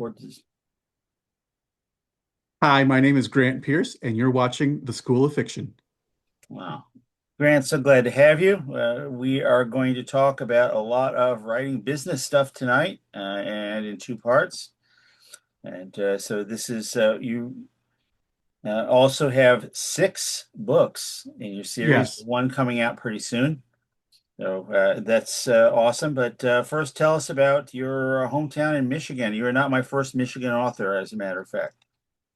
Record this. Hi, my name is Grant Pierce, and you're watching The School of Fiction. Wow. Grant, so glad to have you. We are going to talk about a lot of writing business stuff tonight, and in two parts. And so this is you also have six books in your series, Yes. one coming out pretty soon. So that's awesome. But first, tell us about your hometown in Michigan. You are not my first Michigan author, as a matter of fact.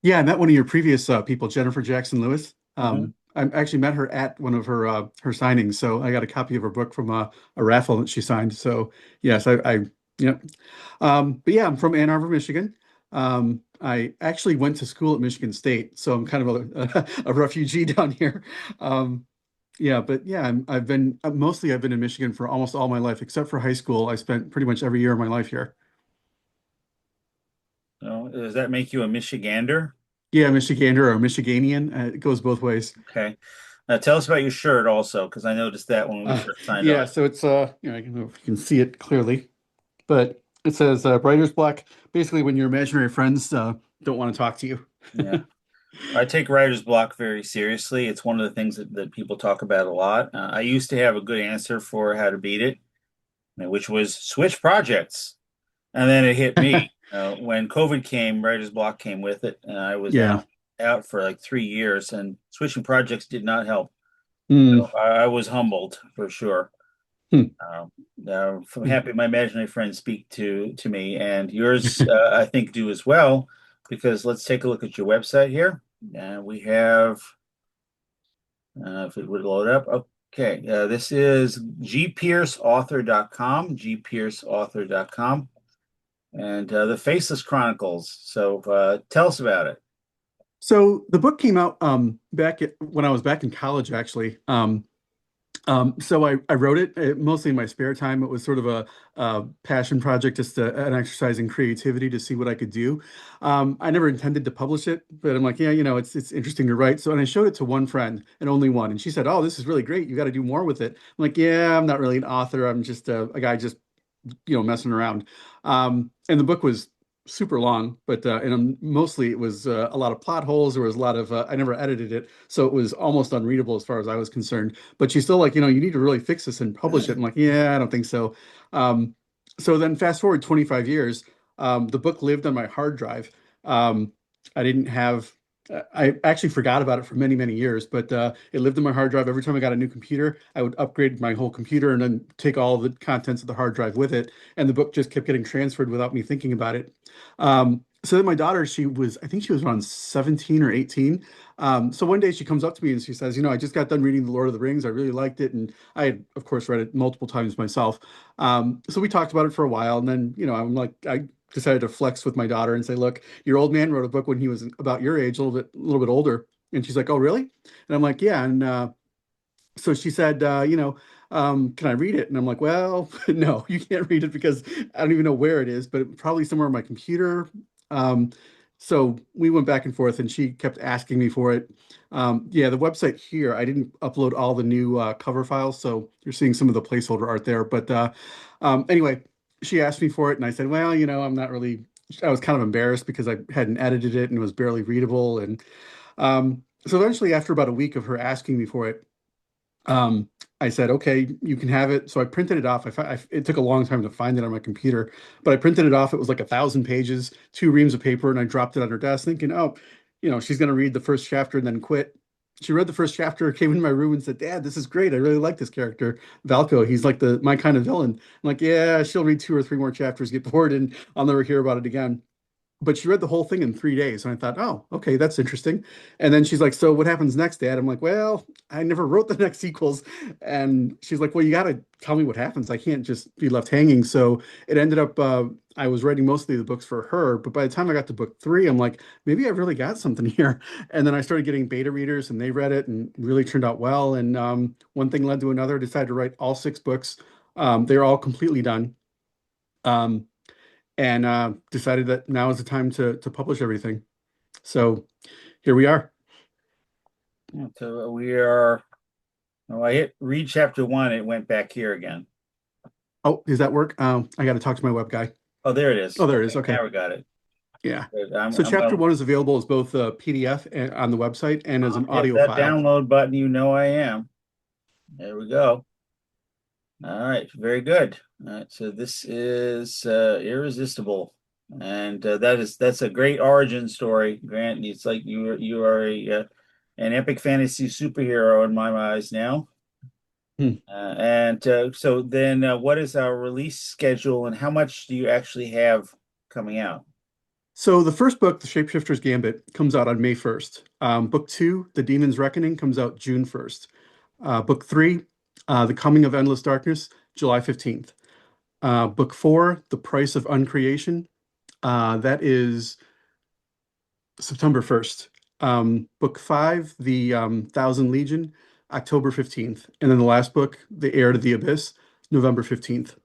Yeah, I met one of your previous people, Jennifer Jackson Lewis. Hmm. I actually met her at one of her signings, so I got a copy of her book from a raffle that she signed. So yes, you know, but yeah, I'm from Ann Arbor, Michigan. I actually went to school at Michigan State, so I'm kind of a refugee down here. Um, yeah, but yeah, I've been mostly I've been in Michigan for almost all my life, except for high school. I spent pretty much every year of my life here. So does that make you a Michigander? Yeah, Michigander or Michiganian. It goes both ways. Okay. Tell us about your shirt also, because I noticed that when we first signed Yeah, on. so it's I don't know if you can see it clearly, but it says writer's block. Basically, when your imaginary friends don't want to talk to you. Yeah. I take writer's block very seriously. It's one of the things that people talk about a lot. I used to have a good answer for how to beat it, which was switch projects. And then it hit me. When COVID came, writer's block came with it, and I was Yeah. out for like 3 years, and switching projects did not help. Mm. So I was humbled for sure. Hmm. Um, I'm happy my imaginary friends speak to me, and yours, I think, do as well. Because let's take a look at your website here. We have, if it would load up. Okay, this is gpierceauthor.com, gpierceauthor.com, and the Faceless Chronicles. So tell us about it. So the book came out when I was back in college, actually. So I wrote it mostly in my spare time. It was sort of a passion project, just an exercise in creativity to see what I could do. I never intended to publish it, but I'm like, yeah, it's interesting to write. So and I showed it to one friend and only one, and she said, "Oh, this is really great. You got to do more with it." I'm like, "Yeah, I'm not really an author. I'm just a guy just messing around." And the book was super long, but mostly it was a lot of plot holes. There was a lot of I never edited it, so it was almost unreadable as far as I was concerned. But she's still like, you need to really fix this and publish it. I'm like, yeah, I don't think so. Um, so then fast forward 25 years, the book lived on my hard drive. I didn't have. I actually forgot about it for many, many years, but it lived on my hard drive. Every time I got a new computer, I would upgrade my whole computer and then take all the contents of the hard drive with it. And the book just kept getting transferred without me thinking about it. So then my daughter, I think she was around 17 or 18. So one day she comes up to me and she says, I just got done reading The Lord of the Rings. I really liked it. And I had, of course, read it multiple times myself. So we talked about it for a while. And then, I decided to flex with my daughter and say, look, your old man wrote a book when he was about your age, a little bit older. And she's like, oh, really? And I'm like, yeah. And so she said, can I read it? And I'm like, well, no, you can't read it because I don't even know where it is, but probably somewhere on my computer. Um, so we went back and forth, and she kept asking me for it. Yeah, the website here, I didn't upload all the new cover files, so you're seeing some of the placeholder art there. But anyway, she asked me for it, and I said, well, I'm not really. I was kind of embarrassed because I hadn't edited it and it was barely readable. And so eventually, after about a week of her asking me for it, um, I said, okay, you can have it. So I printed it off. It took a long time to find it on my computer, but I printed it off. It was like 1,000 pages, two reams of paper, and I dropped it on her desk, thinking, oh, she's going to read the first chapter and then quit. She read the first chapter, came in my room and said, Dad, this is great. I really like this character, Valko. He's like the my kind of villain. I'm like, yeah, she'll read two or three more chapters, get bored, and I'll never hear about it again. But she read the whole thing in 3 days. And I thought, oh, okay, that's interesting. And then she's like, so what happens next, Dad? I'm like, well, I never wrote the next sequels. And she's like, well, you got to tell me what happens. I can't just be left hanging. So it ended up, I was writing mostly the books for her. But by the time I got to book three, I'm like, maybe I really got something here. And then I started getting beta readers and they read it and really turned out well. And one thing led to another. I decided to write all six books. They're all completely done. Um, and decided that now is the time to publish everything. So here we are. So we are. Oh, I hit read chapter one. It went back here again. Oh, does that work? I got to talk to my web guy. Oh, there it is. Oh, there it is. Okay, Okay. now we got it. Yeah. Good. So I'm chapter gonna one is available as both a PDF on the website and as an hit audio that file. download button. You know I am. There we go. All right, very good. All right, so this is irresistible, and that's a great origin story, Grant. It's like you are an epic fantasy superhero in my eyes now. Hmm. And so then, what is our release schedule, and how much do you actually have coming out? So the first book, The Shapeshifter's Gambit, comes out on May 1st. Book two, The Demon's Reckoning, comes out June 1st. Book three, The Coming of Endless Darkness, July 15th. Book four, The Price of Uncreation, that is September 1st. Book five, The Thousand Legion, October 15th. And then the last book, The Heir to the Abyss, November 15th.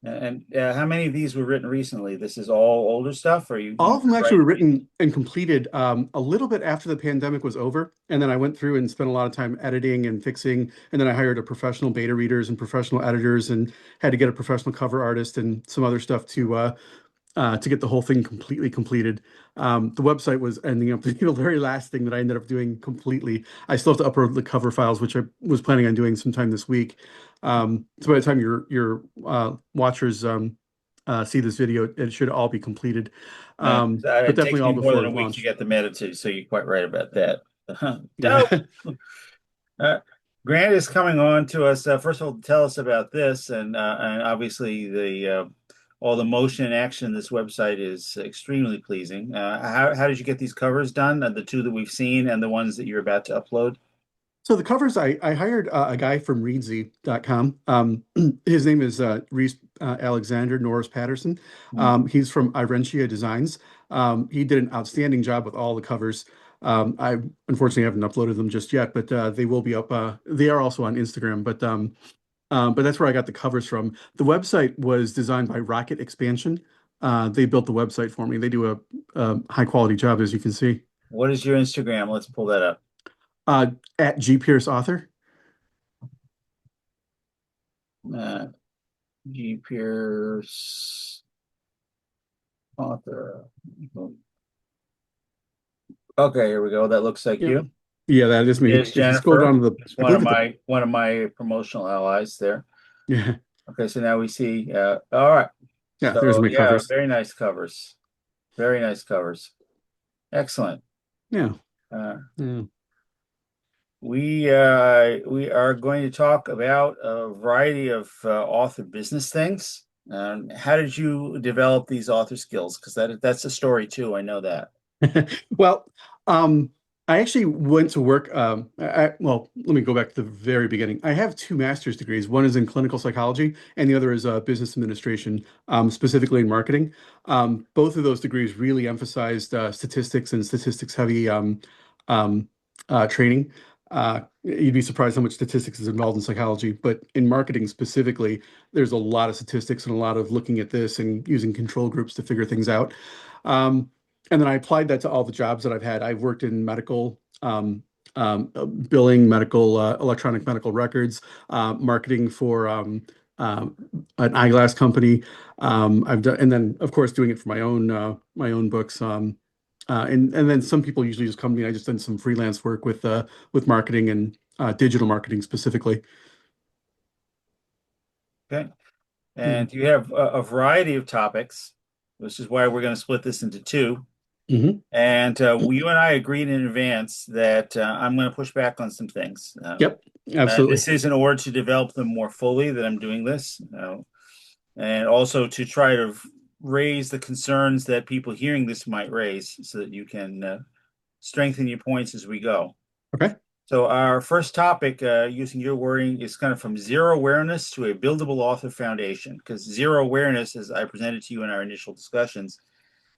And how many of these were written recently? This is all older stuff, or All you've of them been actually were writing written and completed a little bit after the pandemic was over. And then I went through and spent a lot of time editing and fixing. And then I hired a professional beta readers and professional editors and had to get a professional cover artist and some other stuff to get the whole thing completely completed. The website was ending up the very last thing that I ended up doing completely. I still have to upload the cover files, which I was planning on doing sometime this week. So by the time your watchers see this video, it should all be completed. But It definitely takes all me more before than a week to launch. get them edited, so you're quite right about that. Dope. Yeah. Uh, Grant is coming on to us. First of all, to tell us about this, and obviously the all the motion and action in this website is extremely pleasing. How did you get these covers done? The two that we've seen and the ones that you're about to upload? So the covers, I hired a guy from reedsy.com. His name is Reese Alexander Norris Patterson. Hmm. He's from Irentia Designs. He did an outstanding job with all the covers. I unfortunately haven't uploaded them just yet, but they will be up. They are also on Instagram, but that's where I got the covers from. The website was designed by Rocket Expansion. They built the website for me. They do a high quality job, as you can see. What is your Instagram? Let's pull that up. Uh, at G Pierce Author. Uh, G. Pierce author. Okay, here we go. That looks like Yep. you. Yeah, that is me. There's If you scroll Jennifer. down to the, It's I believe at the, one of my promotional allies there. yeah, Okay, so now we see. All right. yeah, there's So my yeah, covers. very nice covers. Very nice covers. Excellent. Yeah, Uh, yeah. we are going to talk about a variety of author business things. How did you develop these author skills? Because that's a story too. I know that. Well, um, I actually went to work. Well, let me go back to the very beginning. I have two master's degrees. One is in clinical psychology, and the other is business administration, specifically in marketing. Both of those degrees really emphasized statistics and statistics heavy um, training. You'd be surprised how much statistics is involved in psychology, but in marketing specifically, there's a lot of statistics and a lot of looking at this and using control groups to figure things out. Um, and then I applied that to all the jobs that I've had. I've worked in medical, billing, medical, electronic medical records, marketing for um, an eyeglass company. I've done, and then of course doing it for my own books. And then some people usually just come to me. I just done some freelance work with marketing and digital marketing specifically. Okay. Yeah. And you have a variety of topics, which is why we're going to split this into two. Hmm. And you and I agreed in advance that I'm going to push back on some things. Yep. Absolutely. This is in order to develop them more fully that I'm doing this, and also to try to raise the concerns that people hearing this might raise so that you can strengthen your points as we go. Okay. So, our first topic, using your wording, is kind of from zero awareness to a buildable author foundation, because zero awareness, as I presented to you in our initial discussions,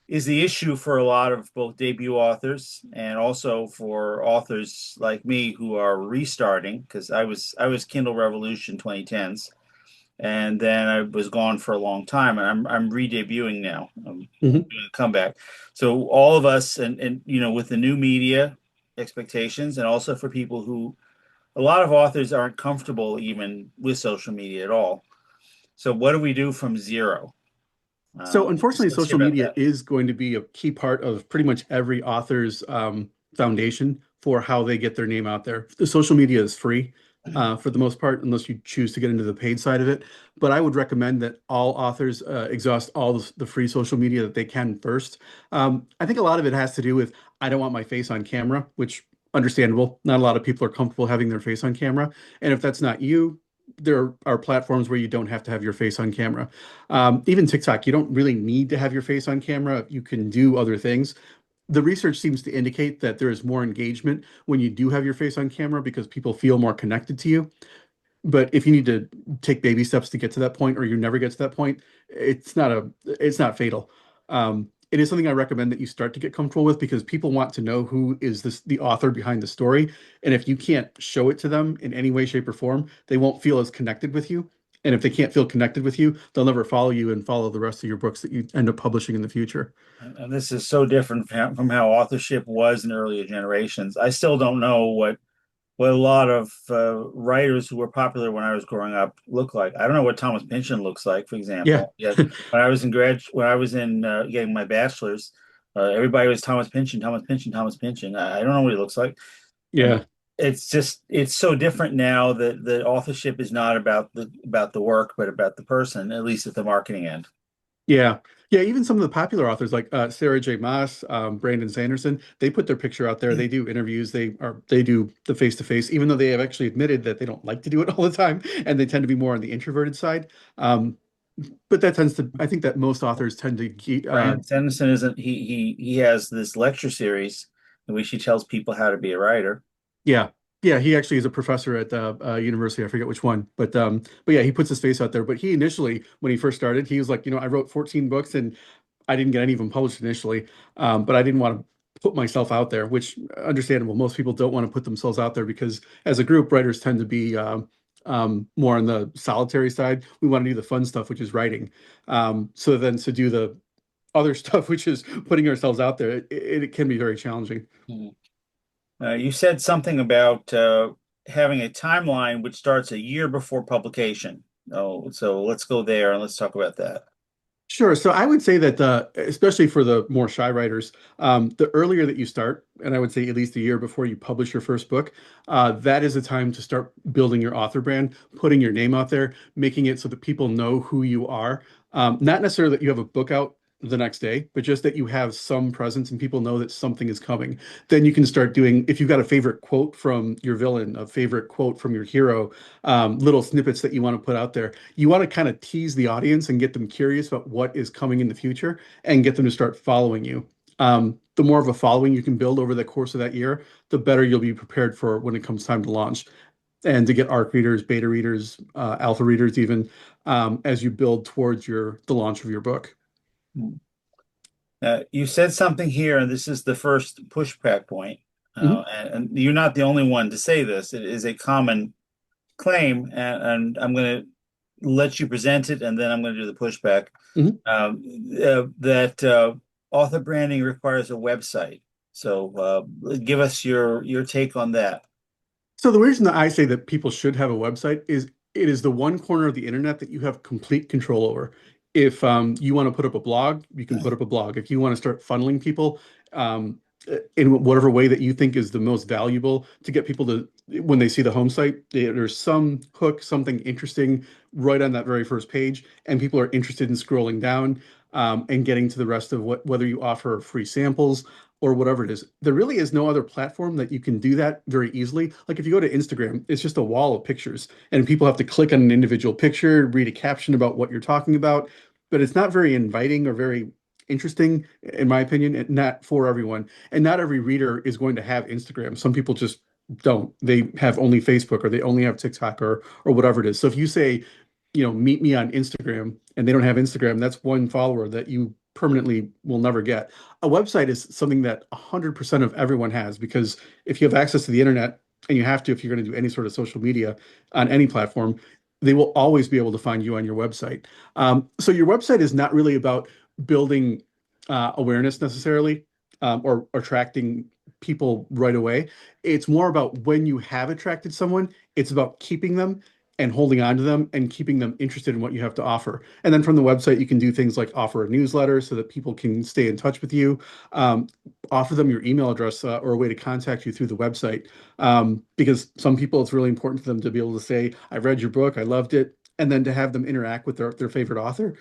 is the issue for a lot of both debut authors and also for authors like me who are restarting because I was Kindle Revolution 2010s and then I was gone for a long time and I'm re-debuting now. I'm Hmm. doing a comeback. So all of us and with the new media expectations and also for people who a lot of authors aren't comfortable even with social media at all. So what do we do from zero? So Let's, unfortunately, let's hear social about media that. is going to be a key part of pretty much every author's foundation for how they get their name out there. The social media is free for the most part, unless you choose to get into the paid side of it. But I would recommend that all authors exhaust all the free social media that they can first. I think a lot of it has to do with I don't want my face on camera, which understandable. Not a lot of people are comfortable having their face on camera. And if that's not you, there are platforms where you don't have to have your face on camera. Even TikTok, you don't really need to have your face on camera. You can do other things. The research seems to indicate that there is more engagement when you do have your face on camera because people feel more connected to you. But if you need to take baby steps to get to that point, or you never get to that point, it's not fatal. It is something I recommend that you start to get comfortable with because people want to know who is the author behind the story. And if you can't show it to them in any way, shape, or form, they won't feel as connected with you. And if they can't feel connected with you, they'll never follow you and follow the rest of your books that you end up publishing in the future. And this is so different from how authorship was in earlier generations. I still don't know what a lot of writers who were popular when I was growing up look like. I don't know what Thomas Pynchon looks like, for Yeah. example. Yet when I was in getting my bachelor's, everybody was Thomas Pynchon, Thomas Pynchon, Thomas Pynchon. I don't know what he looks like, and Yeah. it's so different now that the authorship is not about the work, but about the person, at least at the marketing end. Yeah. Yeah, even some of the popular authors like Sarah J. Maas, Brandon Sanderson, they put their picture out there. They do interviews. They do the face to face, even though they have actually admitted that they don't like to do it all the time, and they tend to be more on the introverted side. Um, but that tends to, I think that most authors tend to Brandon Sanderson isn't he has this lecture series in which he tells people how to be a writer. yeah. Yeah, he actually is a professor at the university. I forget which one, but yeah, he puts his face out there. But he initially, when he first started, he was like, I wrote 14 books and I didn't get any of them published initially, but I didn't want to put myself out there, which understandable. Most people don't want to put themselves out there because as a group, writers tend to be more on the solitary side. We want to do the fun stuff, which is writing. So then to do the other stuff, which is putting ourselves out there, it can be very challenging. Mhm. You said something about having a timeline which starts a year before publication. Oh, so let's go there and let's talk about that. Sure. So I would say that especially for the more shy writers, the earlier that you start, and I would say at least a year before you publish your first book, that is a time to start building your author brand, putting your name out there, making it so that people know who you are. Not necessarily that you have a book out the next day, but just that you have some presence and people know that something is coming. Then you can start doing, if you've got a favorite quote from your villain, a favorite quote from your hero, little snippets that you want to put out there, you want to kind of tease the audience and get them curious about what is coming in the future and get them to start following you. The more of a following you can build over the course of that year, the better you'll be prepared for when it comes time to launch and to get ARC readers, beta readers, alpha readers, even as you build towards the launch of your book. You said something here, and this is the first pushback point. Mhm, And you're not the only one to say this. It is a common claim, and I'm going to let you present it, and then I'm going to do the pushback. mhm. That author branding requires a website. So give us your take on that. So the reason that I say that people should have a website is it is the one corner of the internet that you have complete control over. If you want to put up a blog, you can put up a blog. If you want to start funneling people um, in whatever way that you think is the most valuable to get people to, when they see the home site, there's some hook, something interesting right on that very first page, and people are interested in scrolling down and getting to the rest of whether you offer free samples or whatever it is. There really is no other platform that you can do that very easily. Like if you go to Instagram, it's just a wall of pictures, and people have to click on an individual picture, read a caption about what you're talking about, but it's not very inviting or very interesting, in my opinion, and not for everyone. And not every reader is going to have Instagram. Some people just don't. They have only Facebook or they only have TikTok or whatever it is. So if you say, meet me on Instagram and they don't have Instagram, that's one follower that you permanently will never get. A website is something that 100% of everyone has because if you have access to the internet, and you have to if you're going to do any sort of social media on any platform, they will always be able to find you on your website. So your website is not really about building awareness necessarily or attracting people right away. It's more about when you have attracted someone, it's about keeping them and holding on to them and keeping them interested in what you have to offer. And then from the website, you can do things like offer a newsletter so that people can stay in touch with you, um, offer them your email address or a way to contact you through the website. Because some people, it's really important to them to be able to say, I read your book, I loved it, and then to have them interact with their favorite author.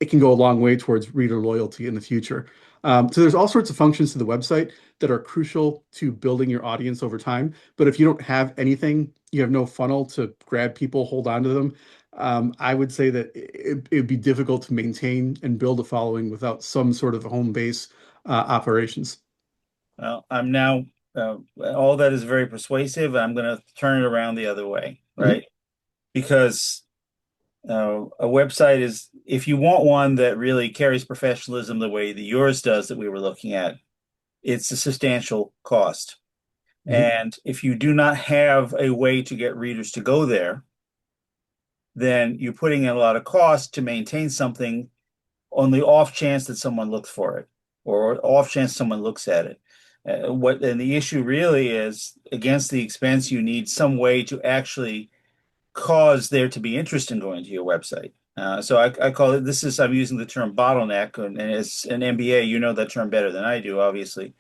It can go a long way towards reader loyalty in the future. So there's all sorts of functions to the website that are crucial to building your audience over time. But if you don't have anything, you have no funnel to grab people, hold on to them. I would say that it'd be difficult to maintain and build a following without some sort of home base operations. Well, I'm now all that is very persuasive. I'm going to turn it around the other way, Mhm. right? Because a website is, if you want one that really carries professionalism the way that yours does, that we were looking at, it's a substantial cost. Mhm. And if you do not have a way to get readers to go there, then you're putting in a lot of cost to maintain something on the off chance that someone looks for it or off chance someone looks at it. What and the issue really is against the expense, you need some way to actually cause there to be interest in going to your website. So I call it, this is, I'm using the term bottleneck, and as an MBA, you know that term better than I do, obviously.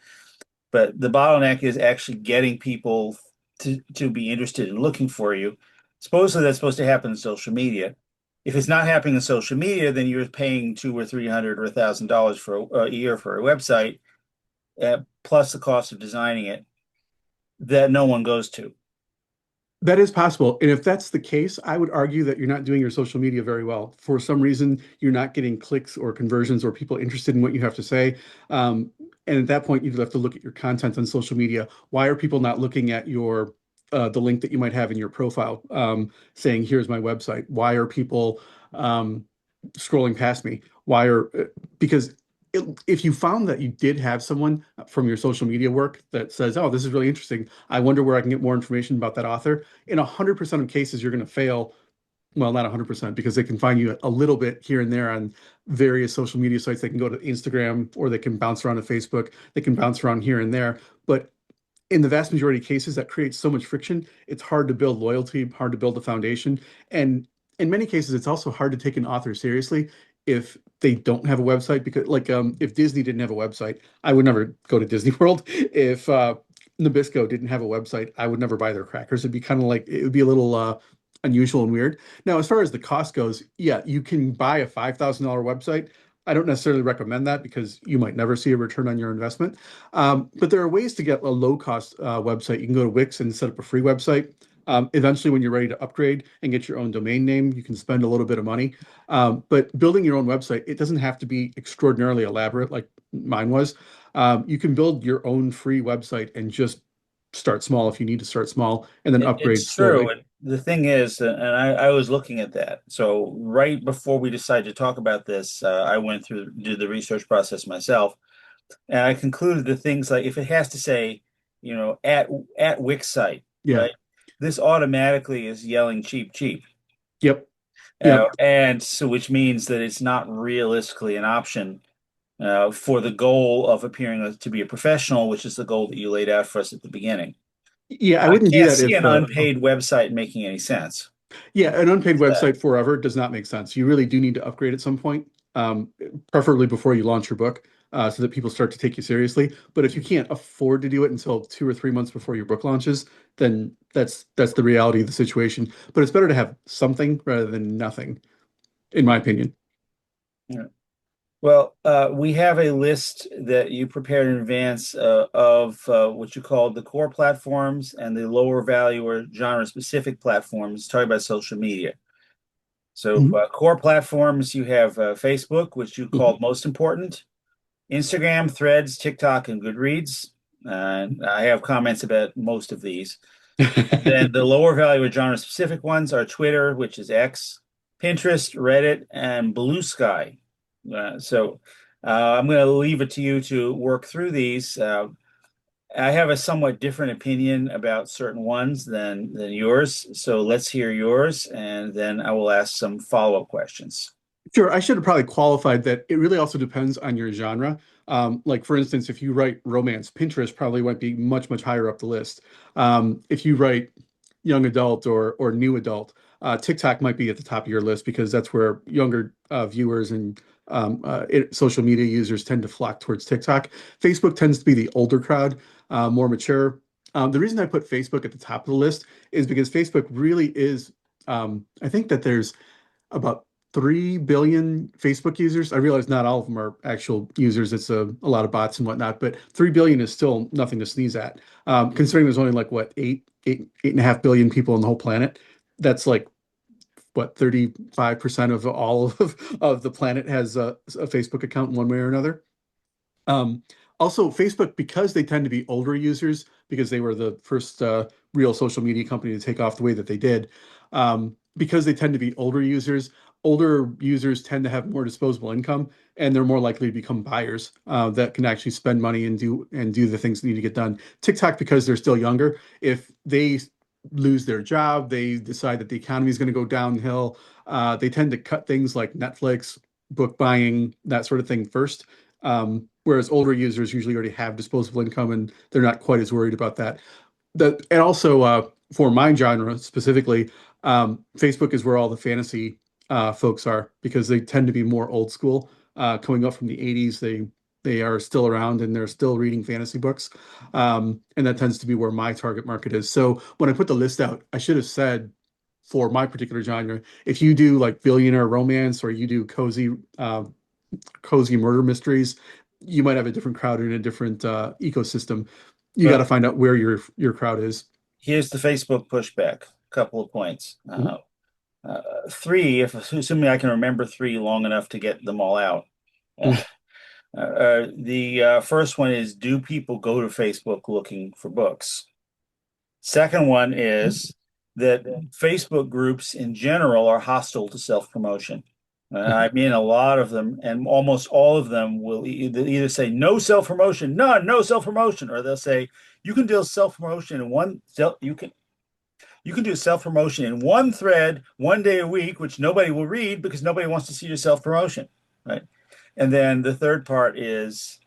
But the bottleneck is actually getting people to be interested in looking for you. Supposedly that's supposed to happen in social media. If it's not happening in social media, then you're paying two or three hundred or $1,000 for a year for a website, plus the cost of designing it that no one goes to. That is possible. And if that's the case, I would argue that you're not doing your social media very well. For some reason, you're not getting clicks or conversions or people interested in what you have to say. And at that point, you'd have to look at your content on social media. Why are people not looking at your the link that you might have in your profile saying, here's my website? Why are people scrolling past me? Why are because if you found that you did have someone from your social media work that says, "Oh, this is really interesting. I wonder where I can get more information about that author," in 100% of cases, you're going to fail. Well, not 100% because they can find you a little bit here and there on various social media sites. They can go to Instagram or they can bounce around to Facebook. They can bounce around here and there. But in the vast majority of cases, that creates so much friction. It's hard to build loyalty, hard to build a foundation. And in many cases, it's also hard to take an author seriously if they don't have a website. Because, like, if Disney didn't have a website, I would never go to Disney World. If Nabisco didn't have a website, I would never buy their crackers. It'd be kind of like, it would be a little unusual and weird. Now, as far as the cost goes, yeah, you can buy a $5,000 website. I don't necessarily recommend that because you might never see a return on your investment. But there are ways to get a low cost website. You can go to Wix and set up a free website. Eventually, when you're ready to upgrade and get your own domain name, you can spend a little bit of money. But building your own website, it doesn't have to be extraordinarily elaborate like mine was. You can build your own free website and just start small if you need to start small and then upgrade It's true. slowly. And the thing is, and I was looking at that. So right before we decided to talk about this, I went through did the research process myself, and I concluded that things like if it has to say, at Wix site, Yeah. right? This automatically is yelling cheap, cheap. Yep. Yep. And so which means that it's not realistically an option for the goal of appearing to be a professional, which is the goal that you laid out for us at the beginning. Yeah, I I wouldn't do can't that see if an unpaid website making any sense. yeah, an unpaid That. website forever does not make sense. You really do need to upgrade at some point, preferably before you launch your book, so that people start to take you seriously. But if you can't afford to do it until 2 or 3 months before your book launches, then that's the reality of the situation. But it's better to have something rather than nothing, in my opinion. Yeah. Well, we have a list that you prepared in advance of what you call the core platforms and the lower value or genre specific platforms, talking about social media. So, Mhm. core platforms, you have Facebook, which you Mhm. called most important, Instagram, Threads, TikTok, and Goodreads. I have comments about most of these. And then the lower value or genre specific ones are Twitter, which is X, Pinterest, Reddit, and Blue Sky. I'm going to leave it to you to work through these. I have a somewhat different opinion about certain ones than yours. So let's hear yours, and then I will ask some follow-up questions. Sure, I should have probably qualified that it really also depends on your genre. Like for instance, if you write romance, Pinterest probably might be much, much higher up the list. If you write young adult or new adult, TikTok might be at the top of your list because that's where younger viewers and social media users tend to flock towards TikTok. Facebook tends to be the older crowd, more mature. The reason I put Facebook at the top of the list is because Facebook really is, I think that there's about 3 billion Facebook users. I realize not all of them are actual users. It's a lot of bots and whatnot, but 3 billion is still nothing to sneeze at. Considering there's only like what, 8.5 billion people on the whole planet. That's like what, 35% of all of the planet has a Facebook account in one way or another. Um, Also, Facebook, because they tend to be older users, because they were the first real social media company to take off the way that they did, because they tend to be older users tend to have more disposable income, and they're more likely to become buyers that can actually spend money and do the things that need to get done. TikTok, because they're still younger, if they lose their job, they decide that the economy is going to go downhill, they tend to cut things like Netflix, book buying, that sort of thing first. Whereas older users usually already have disposable income and they're not quite as worried about that. And also for my genre specifically, Facebook is where all the fantasy folks are because they tend to be more old school. Coming up from the 80s, they are still around and they're still reading fantasy books. And that tends to be where my target market is. So when I put the list out, I should have said for my particular genre, if you do like billionaire romance or you do cozy murder mysteries, you might have a different crowd in a different ecosystem. You got Well, to find out where your crowd is. here's the Facebook pushback. Couple of points. Mhm. Three, if assuming I can remember three long enough to get them all out. Mhm. The first one is, do people go to Facebook looking for books? Second one is that Facebook groups in general are hostile to self-promotion. I mean, a lot of them, and almost all of them will either say no self-promotion, none, no self-promotion, or they'll say you can do self-promotion in one, you can do self-promotion in one thread, one day a week, which nobody will read because nobody wants to see your self-promotion, right? And then the third part is,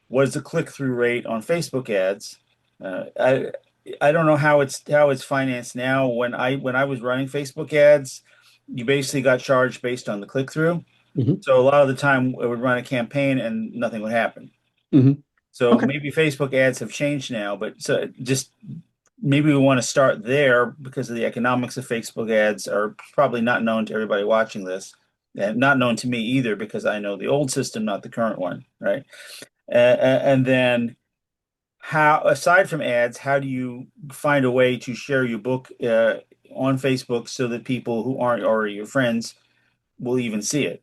what is the click-through rate on Facebook ads? I don't know how it's financed now. When I was running Facebook ads, you basically got charged based on the click-through. Mhm. So a lot of the time, I would run a campaign and nothing would happen. Mhm. So Okay. maybe Facebook ads have changed now, but so just maybe we want to start there because of the economics of Facebook ads are probably not known to everybody watching this, and not known to me either because I know the old system, not the current one, right? And then how, aside from ads, how do you find a way to share your book on Facebook so that people who aren't already your friends will even see it?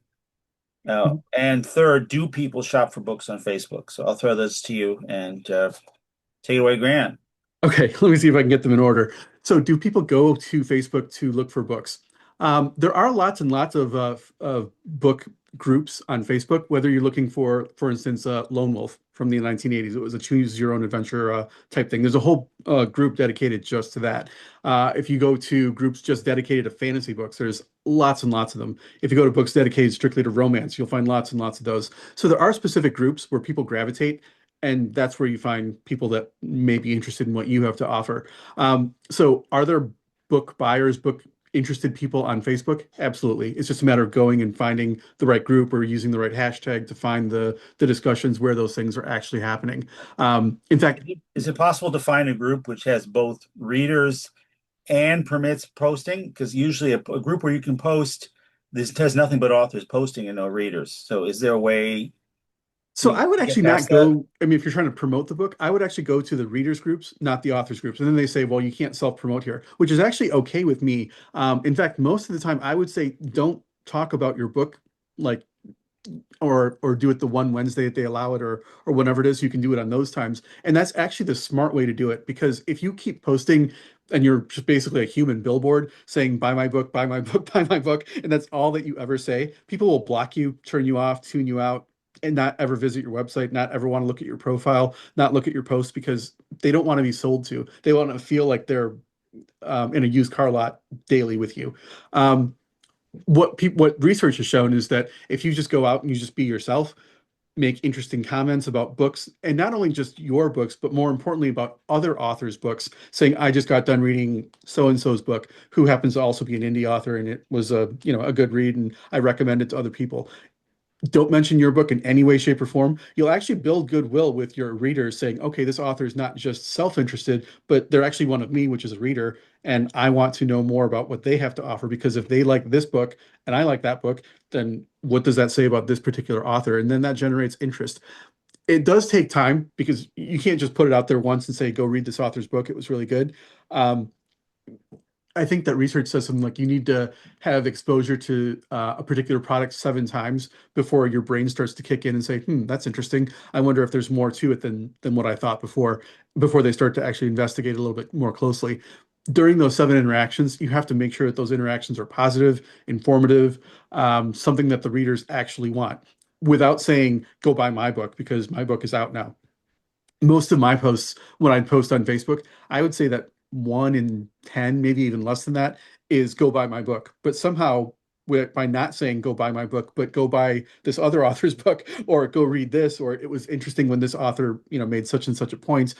And third, do people shop for books on Facebook? So I'll throw those to you and take it away, Grant. Okay, let me see if I can get them in order. So, do people go to Facebook to look for books? There are lots and lots of book groups on Facebook, whether you're looking for instance, Lone Wolf from the 1980s. It was a choose your own adventure type thing. There's a whole group dedicated just to that. If you go to groups just dedicated to fantasy books, there's lots and lots of them. If you go to books dedicated strictly to romance, you'll find lots and lots of those. So, there are specific groups where people gravitate and that's where you find people that may be interested in what you have to offer. So are there book buyers, book interested people on Facebook? Absolutely. It's just a matter of going and finding the right group or using the right hashtag to find the discussions where those things are actually happening. In fact, Is it possible to find a group which has both readers and permits posting? Because usually a group where you can post, this has nothing but authors posting and no readers. So is there a way so to I would get actually not past that? go. I mean, if you're trying to promote the book, I would actually go to the readers groups, not the authors groups. And then they say, well, you can't self-promote here, which is actually okay with me. In fact, most of the time, I would say don't talk about your book like or do it the one Wednesday that they allow it or whenever it is you can do it on those times. And that's actually the smart way to do it because if you keep posting and you're just basically a human billboard saying buy my book, buy my book, buy my book, and that's all that you ever say, people will block you, turn you off, tune you out, and not ever visit your website, not ever want to look at your profile, not look at your posts because they don't want to be sold to. They want to feel like they're in a used car lot daily with you. What research has shown is that if you just go out and you just be yourself, make interesting comments about books, and not only just your books, but more importantly about other authors' books, saying, I just got done reading so and so's book, who happens to also be an indie author, and it was a good read, and I recommend it to other people. Don't mention your book in any way, shape, or form. You'll actually build goodwill with your readers saying, okay, this author is not just self-interested, but they're actually one of me, which is a reader, and I want to know more about what they have to offer, because if they like this book and I like that book, then what does that say about this particular author? And then that generates interest. It does take time because you can't just put it out there once and say, go read this author's book. It was really good. Um, I think that research says something like you need to have exposure to a particular product 7 times before your brain starts to kick in and say, that's interesting. I wonder if there's more to it than what I thought before they start to actually investigate a little bit more closely. During those 7 interactions, you have to make sure that those interactions are positive, informative, something that the readers actually want, without saying, go buy my book because my book is out now. Most of my posts, when I post on Facebook, I would say that 1 in 10, maybe even less than that, is go buy my book. But somehow, by not saying go buy my book, but go buy this other author's book, or go read this, or it was interesting when this author, made such and such a point,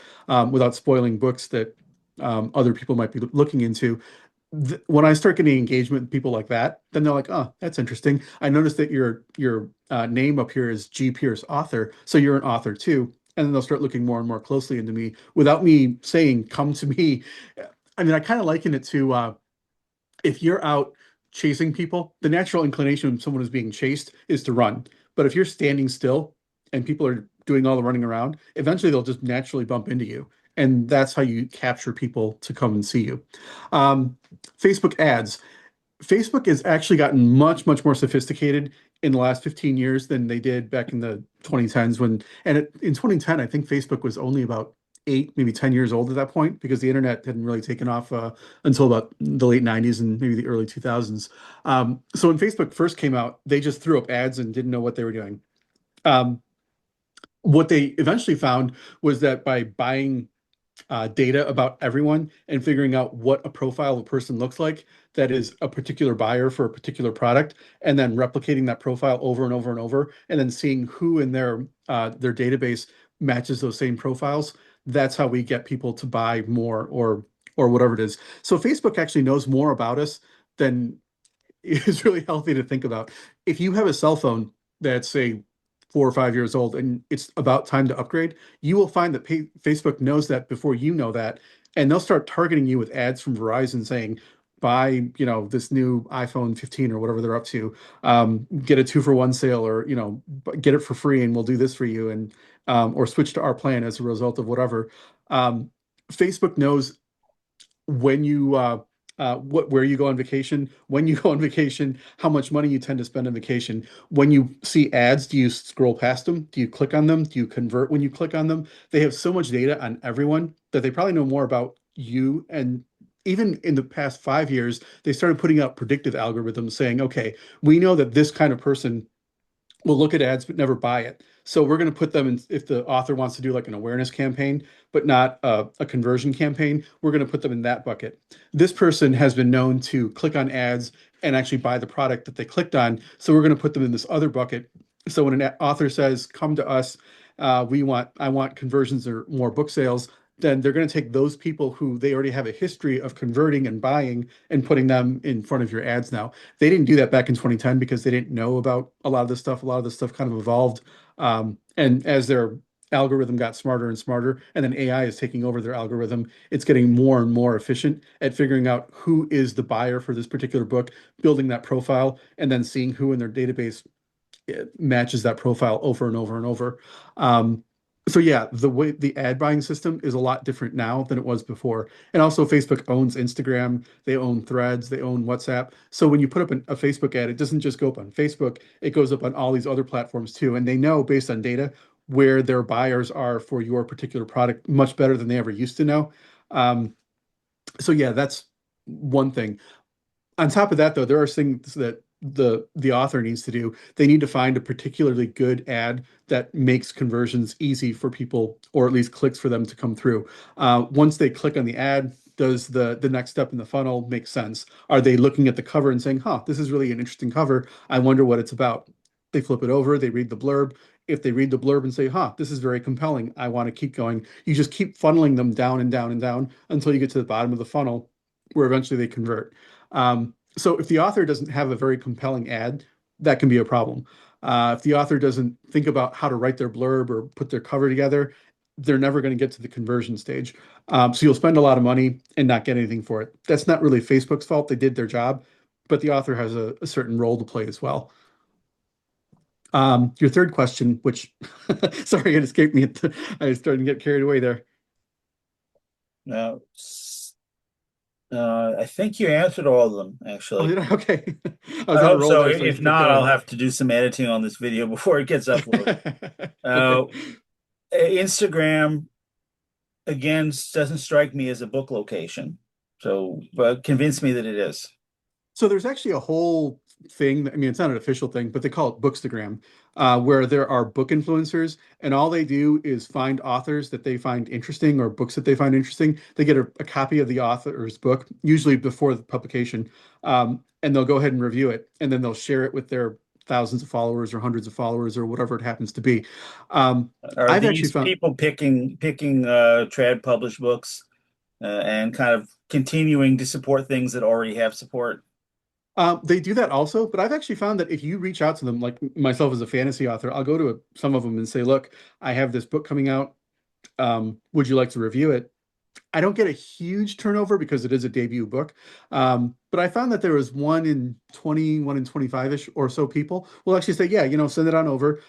without spoiling books that other people might be looking into. When I start getting engagement with people like that, then they're like, "Oh, that's interesting. I noticed that your name up here is G. Pierce author, so you're an author too." And then they'll start looking more and more closely into me without me saying, "Come to me." I mean, I kind of liken it to if you're out chasing people, the natural inclination when someone is being chased is to run. But if you're standing still and people are doing all the running around, eventually they'll just naturally bump into you. And that's how you capture people to come and see you. Um, Facebook ads. Facebook has actually gotten much, much more sophisticated in the last 15 years than they did back in the 2010s in 2010, I think Facebook was only about 8, maybe 10 years old at that point because the internet hadn't really taken off until about the late 90s and maybe the early 2000s. So when Facebook first came out, they just threw up ads and didn't know what they were doing. Um, what they eventually found was that by buying data about everyone and figuring out what a profile of a person looks like that is a particular buyer for a particular product, and then replicating that profile over and over and over, and then seeing who in their database matches those same profiles. That's how we get people to buy more or whatever it is. So Facebook actually knows more about us than is really healthy to think about. If you have a cell phone that's say 4 or 5 years old and it's about time to upgrade, you will find that Facebook knows that before you know that, and they'll start targeting you with ads from Verizon saying, buy, this new iPhone 15 or whatever they're up to, get a 2 for 1 sale, or, get it for free and we'll do this for you, and or switch to our plan as a result of whatever. Um, Facebook knows when you where you go on vacation, when you go on vacation, how much money you tend to spend on vacation. When you see ads, do you scroll past them? Do you click on them? Do you convert when you click on them? They have so much data on everyone that they probably know more about you. And even in the past 5 years, they started putting out predictive algorithms saying, okay, we know that this kind of person will look at ads but never buy it. So we're going to put them in, if the author wants to do like an awareness campaign, but not a conversion campaign, we're going to put them in that bucket. This person has been known to click on ads and actually buy the product that they clicked on. So we're going to put them in this other bucket. So when an author says, come to us, I want conversions or more book sales, then they're going to take those people who they already have a history of converting and buying and putting them in front of your ads now. They didn't do that back in 2010 because they didn't know about a lot of this stuff. A lot of this stuff kind of evolved. And as their algorithm got smarter and smarter, and then AI is taking over their algorithm, it's getting more and more efficient at figuring out who is the buyer for this particular book, building that profile, and then seeing who in their database matches that profile over and over and over. Um, so yeah, the way the ad buying system is a lot different now than it was before. And also Facebook owns Instagram, they own Threads, they own WhatsApp. So when you put up a Facebook ad, it doesn't just go up on Facebook, it goes up on all these other platforms too. And they know based on data where their buyers are for your particular product much better than they ever used to know. Um, so yeah, that's one thing. On top of that, though, there are things that the author needs to do. They need to find a particularly good ad that makes conversions easy for people, or at least clicks for them to come through. Once they click on the ad, does the next step in the funnel make sense? Are they looking at the cover and saying, "Huh, this is really an interesting cover. I wonder what it's about." they flip it over, they read the blurb. If they read the blurb and say, huh, this is very compelling, I want to keep going, you just keep funneling them down and down and down until you get to the bottom of the funnel where eventually they convert. So if the author doesn't have a very compelling ad, that can be a problem. If the author doesn't think about how to write their blurb or put their cover together, they're never going to get to the conversion stage. So you'll spend a lot of money and not get anything for it. That's not really Facebook's fault. They did their job, but the author has a certain role to play as well. Your third question, which, sorry, it escaped me. I was starting to get carried away there. Now, I think you answered all of them, Oh, actually. did I? Okay. I was I on a hope roll so. there, so I If should keep not, I'll going. have to do some editing on this video before it gets uploaded. Okay. Uh, Instagram, again, doesn't strike me as a book location. So, but convince me that it is. So there's actually a whole thing. I mean, it's not an official thing, but they call it Bookstagram, where there are book influencers, and all they do is find authors that they find interesting or books that they find interesting. They get a copy of the author's book, usually before the publication, and they'll go ahead and review it, and then they'll share it with their thousands of followers or hundreds of followers or whatever it happens to be. Um, Are I've actually these found people picking trad published books and kind of continuing to support things that already have support? they do that also, but I've actually found that if you reach out to them, like myself as a fantasy author, I'll go to some of them and say, "Look, I have this book coming out. Would you like to review it?" I don't get a huge turnover because it is a debut book. But I found that there was one in 20, one in 25-ish or so people will actually say, yeah, send it on over.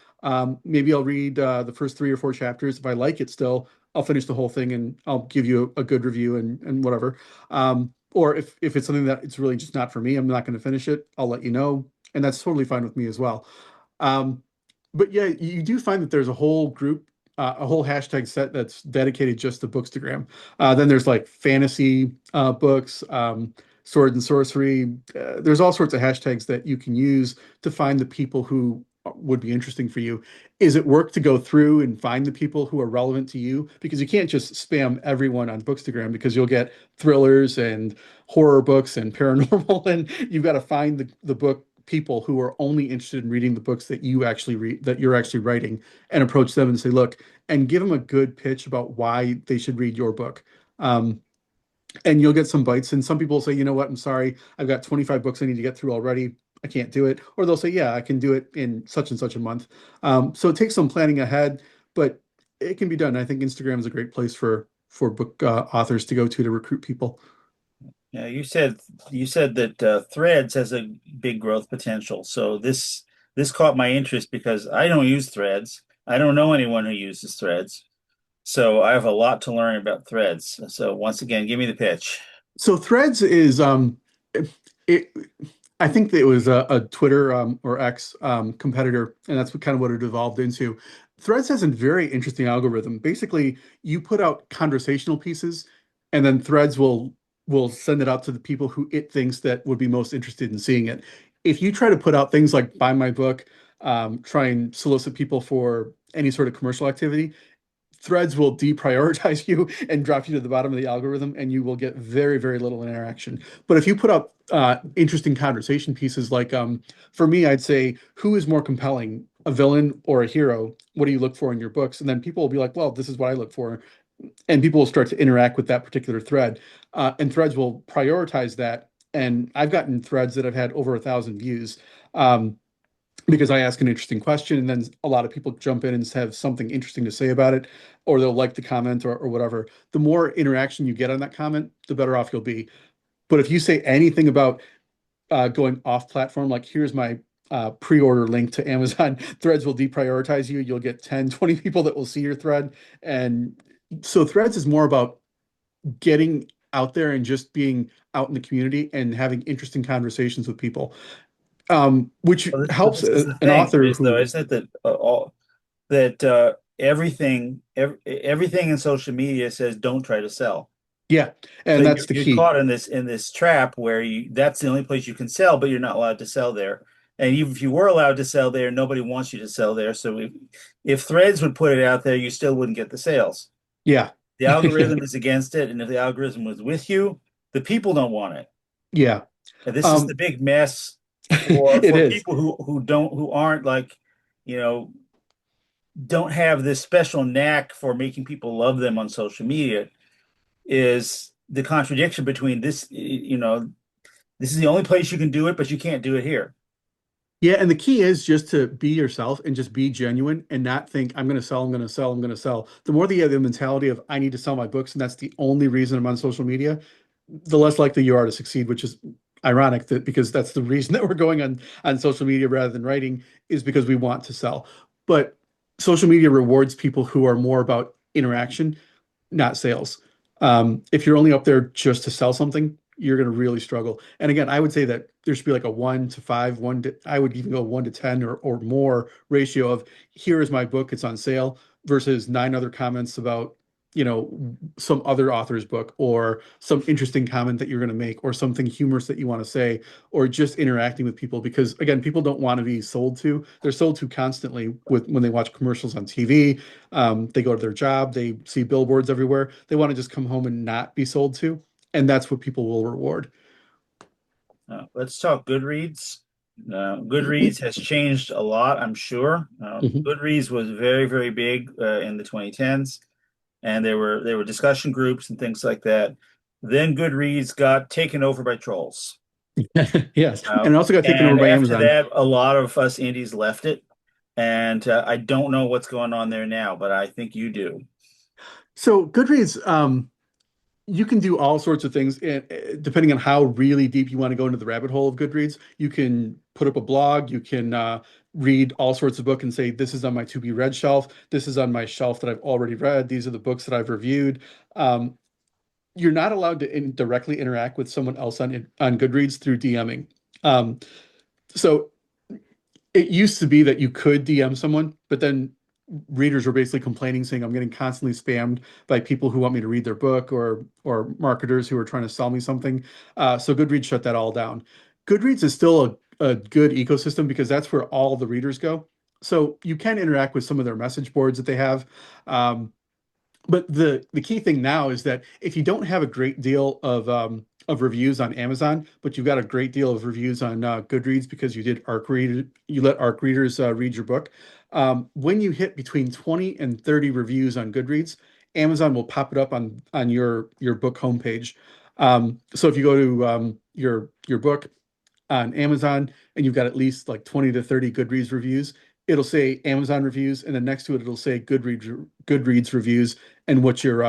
Maybe I'll read the first 3 or 4 chapters. If I like it still, I'll finish the whole thing and I'll give you a good review and whatever. Or if it's something that it's really just not for me, I'm not going to finish it, I'll let you know. And that's totally fine with me as well. Um, but yeah, you do find that there's a whole group, a whole hashtag set that's dedicated just to Bookstagram. Then there's like fantasy books, sword and sorcery. There's all sorts of hashtags that you can use to find the people who would be interesting for you. Is it work to go through and find the people who are relevant to you? Because you can't just spam everyone on Bookstagram because you'll get thrillers and horror books and paranormal, and you've got to find the book people who are only interested in reading the books that you actually read, that you're actually writing, and approach them and say, look, and give them a good pitch about why they should read your book. Um, and you'll get some bites. And some people will say, you know what, I'm sorry, I've got 25 books I need to get through already. I can't do it. Or they'll say, yeah, I can do it in such and such a month. So it takes some planning ahead, but it can be done. I think Instagram is a great place for book authors to go to recruit people. Yeah, you said that Threads has a big growth potential. So this caught my interest because I don't use Threads. I don't know anyone who uses Threads. So I have a lot to learn about Threads. So once again, give me the pitch. So Threads is it, I think that it was a Twitter or X competitor, and that's kind of what it evolved into. Threads has a very interesting algorithm. Basically, you put out conversational pieces, and then Threads will send it out to the people who it thinks that would be most interested in seeing it. If you try to put out things like buy my book, try and solicit people for any sort of commercial activity, Threads will deprioritize you and drop you to the bottom of the algorithm, and you will get very, very little interaction. But if you put up interesting conversation pieces, like for me, I'd say, who is more compelling, a villain or a hero? What do you look for in your books? And then people will be like, well, this is what I look for. And people will start to interact with that particular thread. And Threads will prioritize that. And I've gotten threads that have had over 1,000 views. Because I ask an interesting question, and then a lot of people jump in and have something interesting to say about it, or they'll like the comment or whatever. The more interaction you get on that comment, the better off you'll be. But if you say anything about going off platform, like here's my pre-order link to Amazon, Threads will deprioritize you. You'll get 10, 20 people that will see your thread. And so Threads is more about getting out there and just being out in the community and having interesting conversations with people, which But helps this is the an thing, author is though, who, isn't it that everything in social media says don't try to sell. yeah, So and that's the you're key. caught in this trap where that's the only place you can sell, but you're not allowed to sell there. And even if you were allowed to sell there, nobody wants you to sell there. So if Threads would put it out there, you still wouldn't get the sales. Yeah. The algorithm is against it, and if the algorithm was with you, the people don't want it. Yeah. And this is the Um, big mess. or It for is. people who aren't like, you know, don't have this special knack for making people love them on social media, is the contradiction between this, this is the only place you can do it, but you can't do it here. Yeah, and the key is just to be yourself and just be genuine and not think I'm going to sell, I'm going to sell, I'm going to sell. The more that you have the mentality of I need to sell my books and that's the only reason I'm on social media, the less likely you are to succeed, which is ironic that because that's the reason that we're going on social media rather than writing is because we want to sell. But social media rewards people who are more about interaction, not sales. If you're only up there just to sell something, you're going to really struggle. And again, I would say that there should be like a 1 to 5, I would even go 1 to 10 or more ratio of here is my book, it's on sale versus nine other comments about, some other author's book or some interesting comment that you're going to make or something humorous that you want to say or just interacting with people because again, people don't want to be sold to. They're sold to constantly with when they watch commercials on TV. They go to their job, they see billboards everywhere. They want to just come home and not be sold to, and that's what people will reward. Let's talk Goodreads. Goodreads has changed a lot, I'm sure. Mhm. Goodreads was very, very big in the 2010s, and there were discussion groups and things like that. Then Goodreads got taken over by trolls. Yes, Uh, and it also got taken over and by after Amazon. that, a lot of us indies left it. And I don't know what's going on there now, but I think you do. So Goodreads, you can do all sorts of things, and depending on how really deep you want to go into the rabbit hole of Goodreads, you can put up a blog, you can read all sorts of books and say, this is on my to be read shelf, this is on my shelf that I've already read, these are the books that I've reviewed. Um, you're not allowed to directly interact with someone else on Goodreads through DMing. So it used to be that you could DM someone, but then readers were basically complaining, saying I'm getting constantly spammed by people who want me to read their book or marketers who are trying to sell me something. So Goodreads shut that all down. Goodreads is still a good ecosystem because that's where all the readers go. So you can interact with some of their message boards that they have. Um, but the key thing now is that if you don't have a great deal of reviews on Amazon, but you've got a great deal of reviews on Goodreads because you let ARC readers read your book. When you hit between 20 and 30 reviews on Goodreads, Amazon will pop it up on your book homepage. So if you go to your book on Amazon and you've got at least like 20 to 30 Goodreads reviews, it'll say Amazon reviews, and then next to it it'll say Goodreads reviews and what your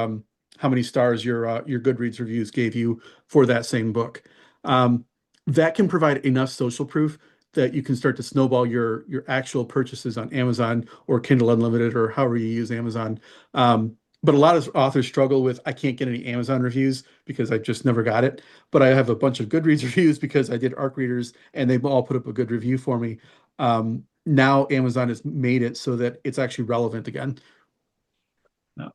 how many stars your Goodreads reviews gave you for that same book. Um, that can provide enough social proof that you can start to snowball your actual purchases on Amazon or Kindle Unlimited or however you use Amazon. But a lot of authors struggle with I can't get any Amazon reviews because I just never got it. But I have a bunch of Goodreads reviews because I did ARC readers and they've all put up a good review for me. Now Amazon has made it so that it's actually relevant again. No.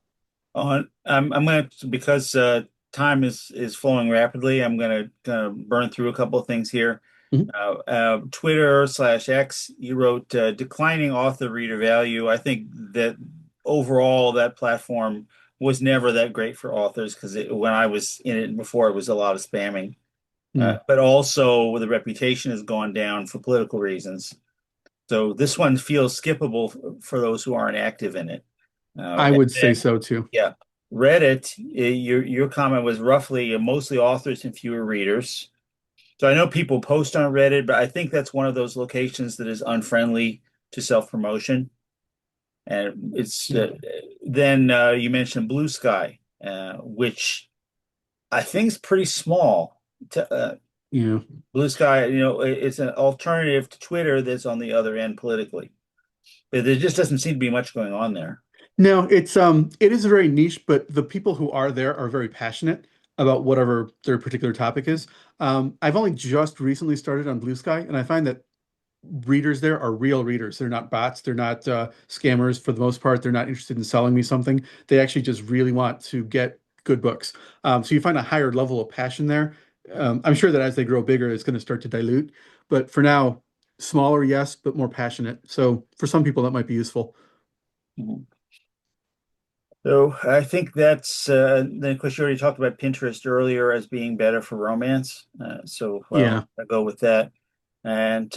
I'm gonna because time is flowing rapidly. I'm gonna burn through a couple of things here. Mhm. Twitter/X, you wrote declining author reader value. I think that overall that platform was never that great for authors because when I was in it before, it was a lot of spamming. Mm. But also the reputation has gone down for political reasons. So this one feels skippable for those who aren't active in it. I And would say then, so too. yeah, Reddit, your comment was roughly mostly authors and fewer readers. So I know people post on Reddit, but I think that's one of those locations that is unfriendly to self-promotion. And it's Yeah. then you mentioned Blue Sky, which I think is pretty small. Yeah. Blue Sky, it's an alternative to Twitter that's on the other end politically. There just doesn't seem to be much going on there. No, it is very niche, but the people who are there are very passionate about whatever their particular topic is. I've only just recently started on Blue Sky, and I find that readers there are real readers. They're not bots. They're not scammers for the most part. They're not interested in selling me something. They actually just really want to get good books. So you find a higher level of passion there. I'm sure that as they grow bigger, it's going to start to dilute. But for now, smaller, yes, but more passionate. So for some people, that might be useful. Mhm. So I think that's then of course you already talked about Pinterest earlier as being better for romance. So Yeah. I go with that. And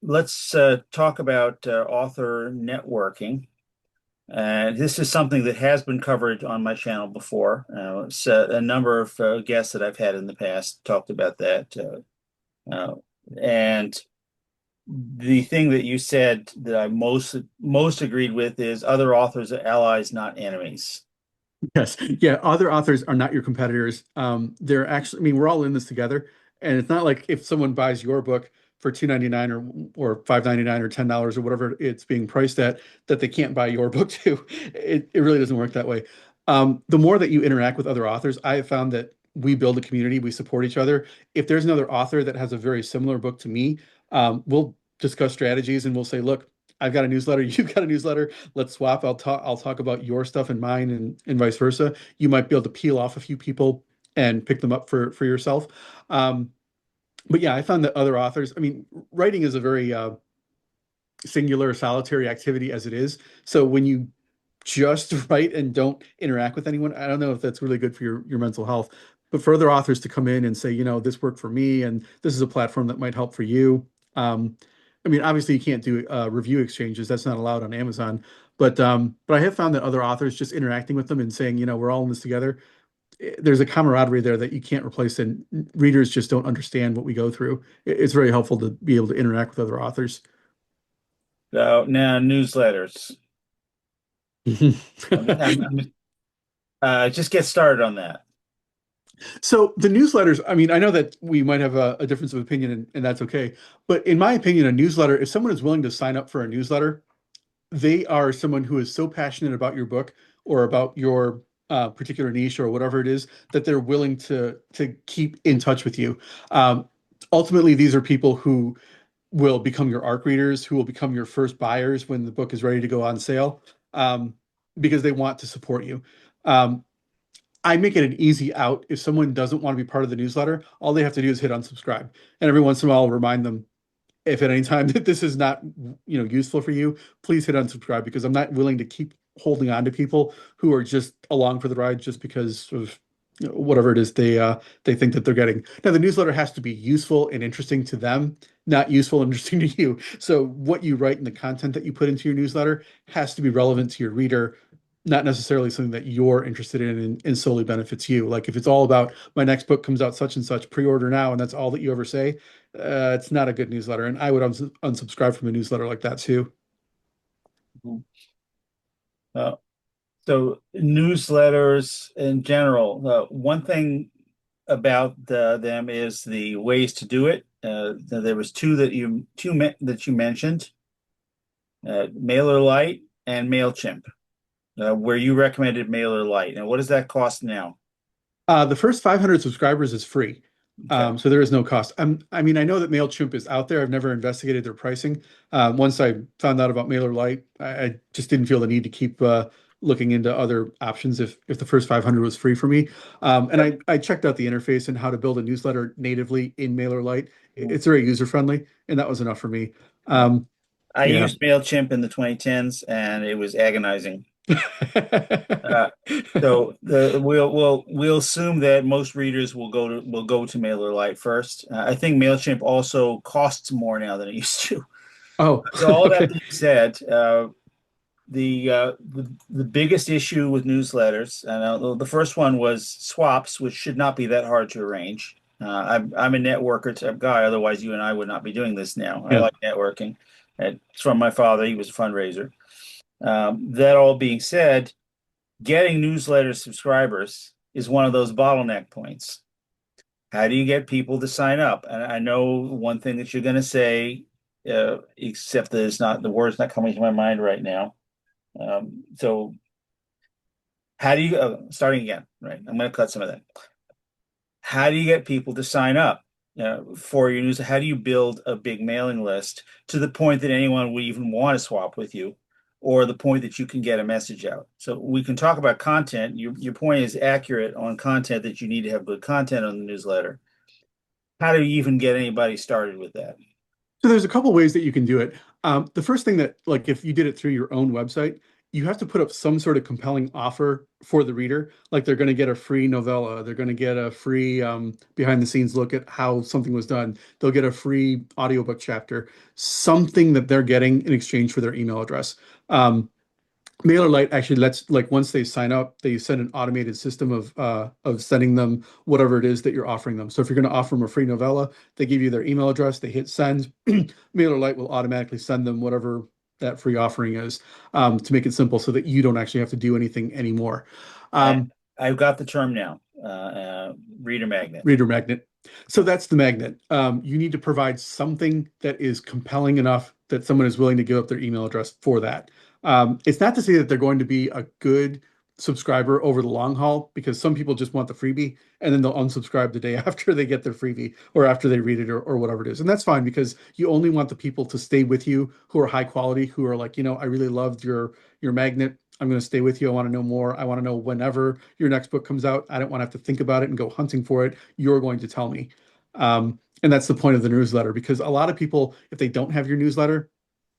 let's talk about author networking. And this is something that has been covered on my channel before. A number of guests that I've had in the past talked about that. Uh, and the thing that you said that I most agreed with is other authors are allies, not enemies. Yes. Yeah. Other authors are not your competitors. They're actually, I mean, we're all in this together. And it's not like if someone buys your book for 2.99 or 5.99 or $10 or whatever it's being priced at, that they can't buy your book too. It really doesn't work that way. The more that you interact with other authors, I have found that we build a community, we support each other. If there's another author that has a very similar book to me, we'll discuss strategies and we'll say, look, I've got a newsletter, you've got a newsletter. Let's swap. I'll talk about your stuff and mine and vice versa. You might be able to peel off a few people and pick them up for yourself. Um, but yeah, I found that other authors, I mean, writing is a very singular, solitary activity as it is. So when you just write and don't interact with anyone, I don't know if that's really good for your mental health. But for other authors to come in and say, this worked for me, and this is a platform that might help for you. I mean, obviously you can't do review exchanges. That's not allowed on Amazon. But I have found that other authors just interacting with them and saying, we're all in this together. There's a camaraderie there that you can't replace, and readers just don't understand what we go through. It's very helpful to be able to interact with other authors. So now newsletters. Just get started on that. So the newsletters, I mean, I know that we might have a difference of opinion, and that's okay. But in my opinion, a newsletter, if someone is willing to sign up for a newsletter, they are someone who is so passionate about your book or about your particular niche or whatever it is that they're willing to keep in touch with you. Um, Ultimately, these are people who will become your ARC readers, who will become your first buyers when the book is ready to go on sale, um, because they want to support you. Um, I make it an easy out. If someone doesn't want to be part of the newsletter, all they have to do is hit unsubscribe. And every once in a while, I'll remind them, if at any time that this is not, useful for you, please hit unsubscribe, because I'm not willing to keep holding on to people who are just along for the ride just because of whatever it is they think that they're getting. Now, the newsletter has to be useful and interesting to them, not useful and interesting to you. So what you write and the content that you put into your newsletter has to be relevant to your reader, not necessarily something that you're interested in and solely benefits you. Like if it's all about my next book comes out such and such, pre-order now, and that's all that you ever say, it's not a good newsletter. And I would unsubscribe from a newsletter like that too. Uh, so newsletters in general, one thing about them is the ways to do it. There was that you mentioned, MailerLite and Mailchimp, where you recommended MailerLite. And what does that cost now? The first 500 subscribers is free. Okay. So there is no cost. I mean, I know that MailChimp is out there. I've never investigated their pricing. Once I found out about MailerLite, I just didn't feel the need to keep looking into other options if the first 500 was free for me. And Yep. I checked out the interface and how to build a newsletter natively in MailerLite. It's very user friendly, and that was enough for me. Yeah. Um, I yeah. used MailChimp in the 2010s and it was agonizing. Uh, we'll assume that most readers will go to MailerLite first. I think Mailchimp also costs more now than it used to. Oh, So all that okay. being said, the biggest issue with newsletters, and the first one was swaps, which should not be that hard to arrange. I'm a networker type guy, otherwise you and I would not be doing this now. I Yeah. like networking. It's from my father; he was a fundraiser. That all being said, getting newsletter subscribers is one of those bottleneck points. How do you get people to sign up? And I know one thing that you're going to say, except that it's not the word's not coming to my mind right now. So how do you starting again? Right, I'm going to cut some of that. How do you get people to sign up for your news? How do you build a big mailing list to the point that anyone would even want to swap with you, or the point that you can get a message out? So we can talk about content. Your point is accurate on content that you need to have good content on the newsletter. How do you even get anybody started with that? So there's a couple ways that you can do it. The first thing that, like, if you did it through your own website, you have to put up some sort of compelling offer for the reader. Like they're going to get a free novella, they're going to get a free behind the scenes look at how something was done. They'll get a free audiobook chapter, something that they're getting in exchange for their email address. Um, MailerLite actually lets like once they sign up, they send an automated system of sending them whatever it is that you're offering them. So if you're going to offer them a free novella, they give you their email address, they hit send. MailerLite will automatically send them whatever that free offering is, to make it simple so that you don't actually have to do anything anymore. I Um, I've got the term now. Reader magnet. Reader magnet. So that's the magnet. You need to provide something that is compelling enough that someone is willing to give up their email address for that. It's not to say that they're going to be a good subscriber over the long haul, because some people just want the freebie and then they'll unsubscribe the day after they get their freebie or after they read it, or whatever it is. And that's fine, because you only want the people to stay with you who are high quality, who are like, I really loved your magnet. I'm going to stay with you. I want to know more. I want to know whenever your next book comes out. I don't want to have to think about it and go hunting for it. You're going to tell me. And that's the point of the newsletter, because a lot of people, if they don't have your newsletter,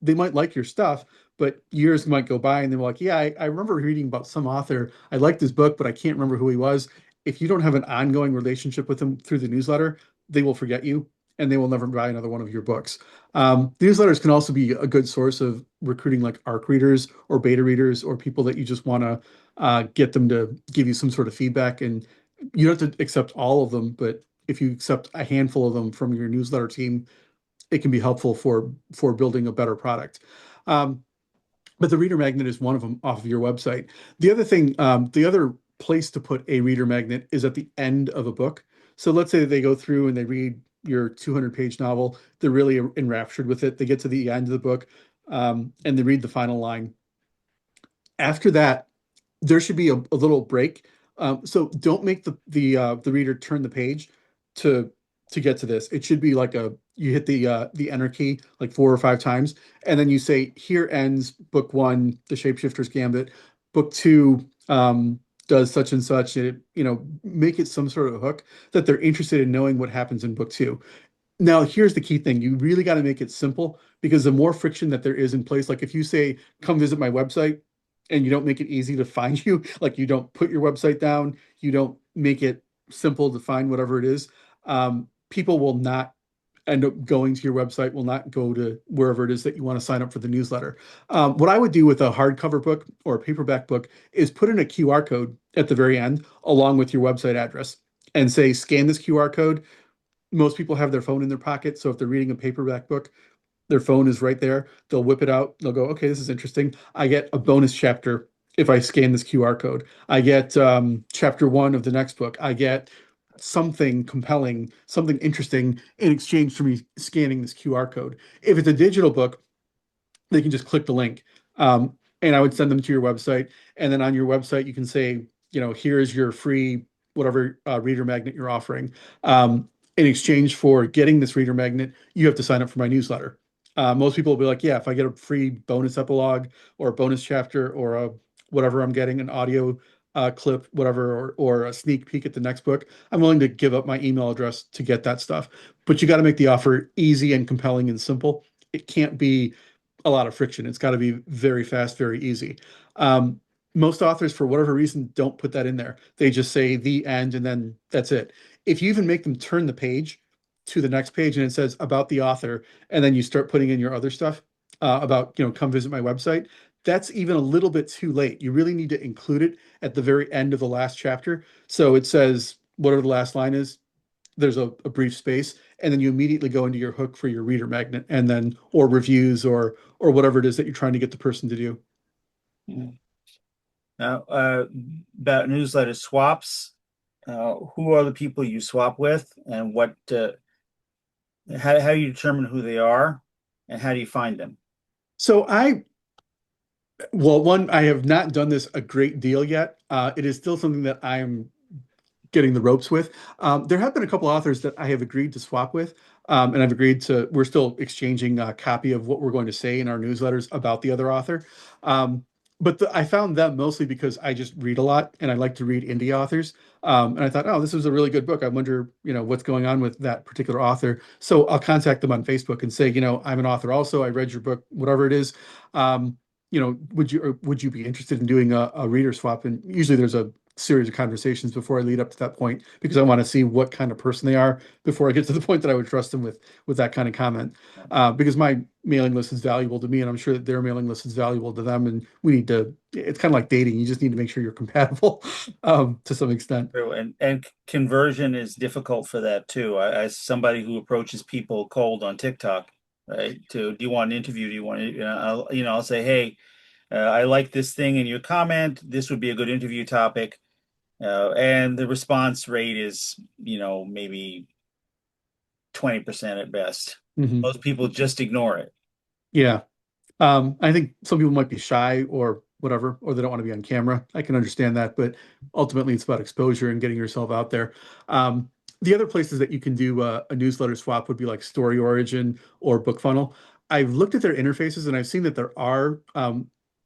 they might like your stuff, but years might go by and they're like, yeah, I remember reading about some author. I liked his book, but I can't remember who he was. If you don't have an ongoing relationship with them through the newsletter, they will forget you and they will never buy another one of your books. Newsletters can also be a good source of recruiting like ARC readers or beta readers or people that you just want to get them to give you some sort of feedback. And you don't have to accept all of them, but if you accept a handful of them from your newsletter team, it can be helpful for building a better product. Um, but the reader magnet is one of them off of your website. The other place to put a reader magnet is at the end of a book. So let's say they go through and they read your 200-page novel. They're really enraptured with it. They get to the end of the book, and they read the final line. After that, there should be a little break. So don't make the reader turn the page to to get to this. It should be like you hit the enter key like 4 or 5 times, and then you say, "Here ends book one, The Shapeshifter's Gambit. Book two does such and such." And make it some sort of hook that they're interested in knowing what happens in book two. Now, here's the key thing. You really got to make it simple, because the more friction that there is in place, like if you say, come visit my website, and you don't make it easy to find you, like you don't put your website down, you don't make it simple to find whatever it is, people will not end up going to your website, will not go to wherever it is that you want to sign up for the newsletter. What I would do with a hardcover book or a paperback book is put in a QR code at the very end, along with your website address, and say, scan this QR code. Most people have their phone in their pocket. So if they're reading a paperback book, their phone is right there. They'll whip it out. They'll go, okay, this is interesting. I get a bonus chapter if I scan this QR code. I get chapter one of the next book. I get something compelling, something interesting in exchange for me scanning this QR code. If it's a digital book, they can just click the link. And I would send them to your website. And then on your website, you can say, here's your free whatever reader magnet you're offering. In exchange for getting this reader magnet, you have to sign up for my newsletter. Most people will be like, yeah, if I get a free bonus epilogue or a bonus chapter or whatever I'm getting, an audio clip, whatever, or a sneak peek at the next book, I'm willing to give up my email address to get that stuff. But you got to make the offer easy and compelling and simple. It can't be a lot of friction. It's got to be very fast, very easy. Um, Most authors, for whatever reason, don't put that in there. They just say the end and then that's it. If you even make them turn the page to the next page and it says about the author, and then you start putting in your other stuff about, come visit my website, that's even a little bit too late. You really need to include it at the very end of the last chapter. So it says whatever the last line is, there's a brief space, and then you immediately go into your hook for your reader magnet, and then or reviews or whatever it is that you're trying to get the person to do. Now, about newsletter swaps, who are the people you swap with, and how do you determine who they are, and how do you find them? So well, one, I have not done this a great deal yet. It is still something that I'm getting the ropes with. There have been a couple authors that I have agreed to swap with, and we're still exchanging a copy of what we're going to say in our newsletters about the other author. But I found them mostly because I just read a lot and I like to read indie authors. And I thought, oh, this was a really good book. I wonder, what's going on with that particular author. So I'll contact them on Facebook and say, I'm an author also. I read your book, whatever it is. would you be interested in doing a reader swap? And usually there's a series of conversations before I lead up to that point because I want to see what kind of person they are before I get to the point that I would trust them with that kind of comment. Because my mailing list is valuable to me, and I'm sure that their mailing list is valuable to them. And we need to. It's kind of like dating. You just need to make sure you're compatible to some extent. True. And conversion is difficult for that too. As somebody who approaches people cold on TikTok, right? Do you want an interview? Do you want to, I'll say, hey, I like this thing in your comment. This would be a good interview topic. And the response rate is, maybe 20% at best. Hmm. Most people just ignore it. Yeah. I think some people might be shy or whatever, or they don't want to be on camera. I can understand that, but ultimately it's about exposure and getting yourself out there. The other places that you can do a newsletter swap would be like Story Origin or BookFunnel. I've looked at their interfaces and I've seen that there are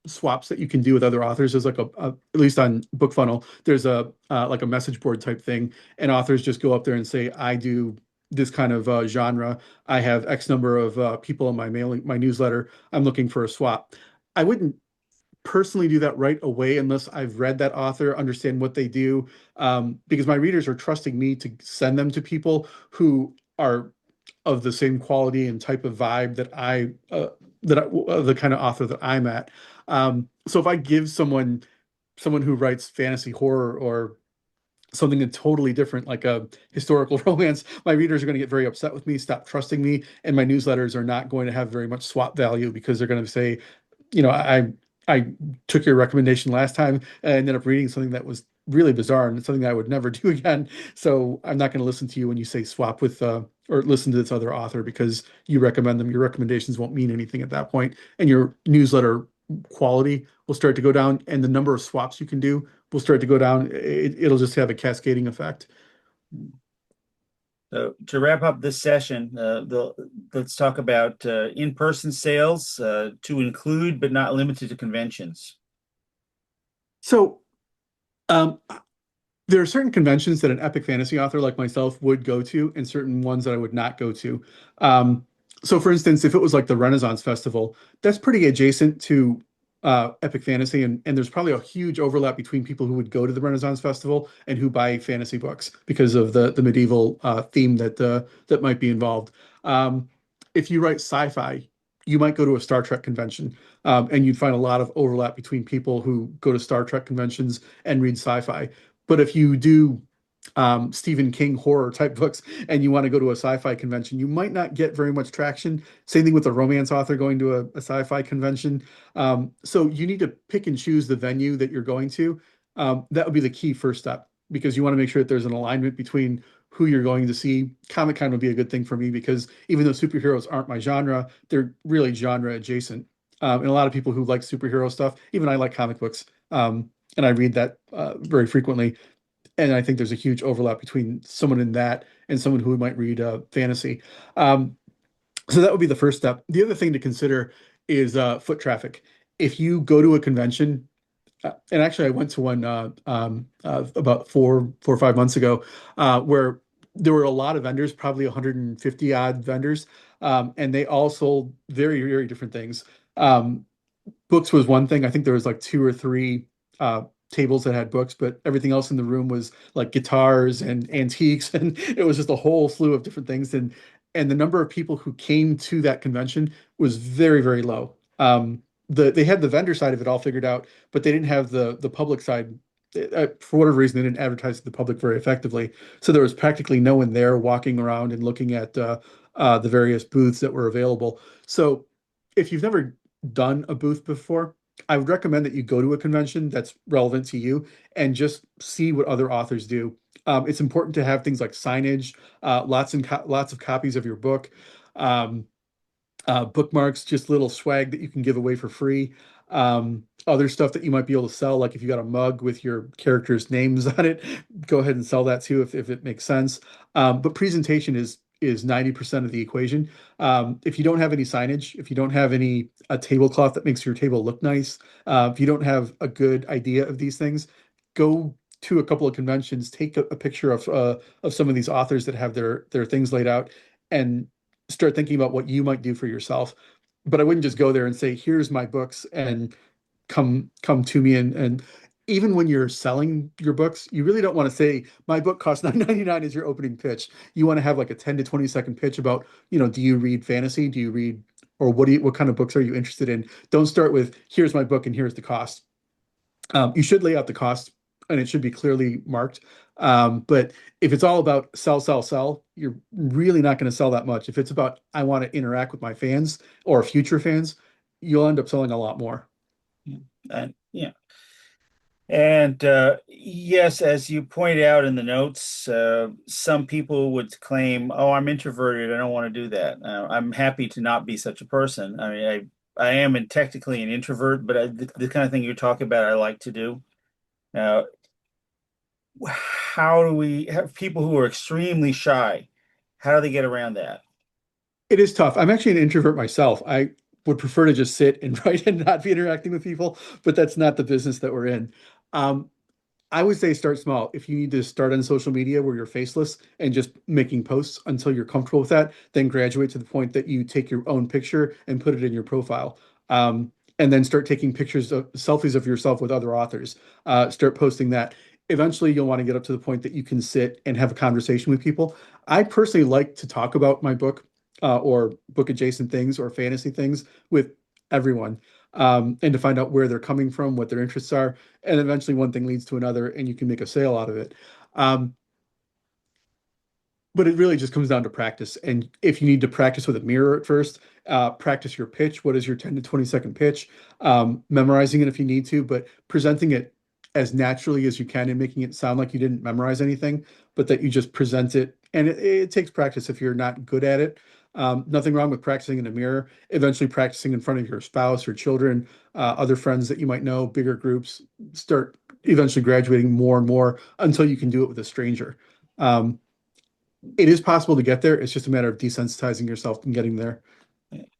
swaps that you can do with other authors. There's like at least on BookFunnel, there's a like a message board type thing, and authors just go up there and say, I do this kind of genre. I have X number of people in my newsletter. I'm looking for a swap. I wouldn't personally do that right away unless I've read that author, understand what they do, because my readers are trusting me to send them to people who are of the same quality and type of vibe the kind of author that I'm at. So if I give someone who writes fantasy horror or something that's totally different, like a historical romance, my readers are going to get very upset with me, stop trusting me, and my newsletters are not going to have very much swap value because they're going to say, I took your recommendation last time and I ended up reading something that was really bizarre and it's something that I would never do again. So I'm not going to listen to you when you say swap with or listen to this other author because you recommend them. Your recommendations won't mean anything at that point, and your newsletter quality will start to go down, and the number of swaps you can do will start to go down. It'll just have a cascading effect. So to wrap up this session, let's talk about in-person sales to include but not limited to conventions. So, um, there are certain conventions that an epic fantasy author like myself would go to, and certain ones that I would not go to. Um, so, for instance, if it was like the Renaissance Festival, that's pretty adjacent to epic fantasy, and there's probably a huge overlap between people who would go to the Renaissance Festival and who buy fantasy books because of the medieval theme that might be involved. Um, if you write sci-fi, you might go to a Star Trek convention, and you'd find a lot of overlap between people who go to Star Trek conventions and read sci-fi. But if you do Stephen King horror type books and you want to go to a sci-fi convention, you might not get very much traction. Same thing with a romance author going to a sci-fi convention. So you need to pick and choose the venue that you're going to. That would be the key first step because you want to make sure that there's an alignment between who you're going to see. Comic-Con would be a good thing for me because even though superheroes aren't my genre, they're really genre adjacent. And a lot of people who like superhero stuff, even I like comic books. And I read that very frequently. And I think there's a huge overlap between someone in that and someone who might read fantasy. Um, so that would be the first step. The other thing to consider is foot traffic. If you go to a convention, and actually I went to one about 4 or 5 months ago, where there were a lot of vendors, probably 150 odd vendors, and they all sold very, very different things. Um, Books was one thing. I think there was like two or three tables that had books, but everything else in the room was like guitars and antiques, and it was just a whole slew of different things. And the number of people who came to that convention was very, very low. They had the vendor side of it all figured out, but they didn't have the public side. For whatever reason, they didn't advertise to the public very effectively. So there was practically no one there walking around and looking at the various booths that were available. So if you've never done a booth before, I would recommend that you go to a convention that's relevant to you and just see what other authors do. It's important to have things like signage, lots of copies of your book, um, bookmarks, just little swag that you can give away for free. Other stuff that you might be able to sell, like if you got a mug with your characters' names on it, go ahead and sell that too if it makes sense. But presentation is 90% of the equation. If you don't have any signage, if you don't have any a tablecloth that makes your table look nice, if you don't have a good idea of these things, go to a couple of conventions, take a picture of some of these authors that have their things laid out, and start thinking about what you might do for yourself. but I wouldn't just go there and say, here's my books and come to me. And even when you're selling your books, you really don't want to say my book costs 9.99 as your opening pitch. You want to have like a 10 to 20-second pitch about, do you read fantasy? Do you read, or what kind of books are you interested in? Don't start with here's my book and here's the cost. You should lay out the cost and it should be clearly marked. But if it's all about sell, sell, sell, you're really not going to sell that much. If it's about I want to interact with my fans or future fans, you'll end up selling a lot more. And yeah. And yes, as you point out in the notes, some people would claim, "Oh, I'm introverted. I don't want to do that." I'm happy to not be such a person. I mean, I am technically an introvert, but the kind of thing you're talking about, I like to do. Uh, how do we have people who are extremely shy? How do they get around that? It is tough. I'm actually an introvert myself. I would prefer to just sit and write and not be interacting with people, but that's not the business that we're in. Um, I would say start small. If you need to start on social media where you're faceless and just making posts until you're comfortable with that, then graduate to the point that you take your own picture and put it in your profile. And then start taking pictures of selfies of yourself with other authors. Start posting that. Eventually, you'll want to get up to the point that you can sit and have a conversation with people. I personally like to talk about my book or book adjacent things or fantasy things with everyone and to find out where they're coming from, what their interests are, and eventually one thing leads to another, and you can make a sale out of it. Um, but it really just comes down to practice. And if you need to practice with a mirror at first, practice your pitch. What is your 10 to 20-second pitch? Memorizing it if you need to, but presenting it as naturally as you can and making it sound like you didn't memorize anything, but that you just present it. And it takes practice if you're not good at it. Nothing wrong with practicing in a mirror, eventually practicing in front of your spouse or children, other friends that you might know, bigger groups, start eventually graduating more and more until you can do it with a stranger. Um, it is possible to get there. It's just a matter of desensitizing yourself and getting there.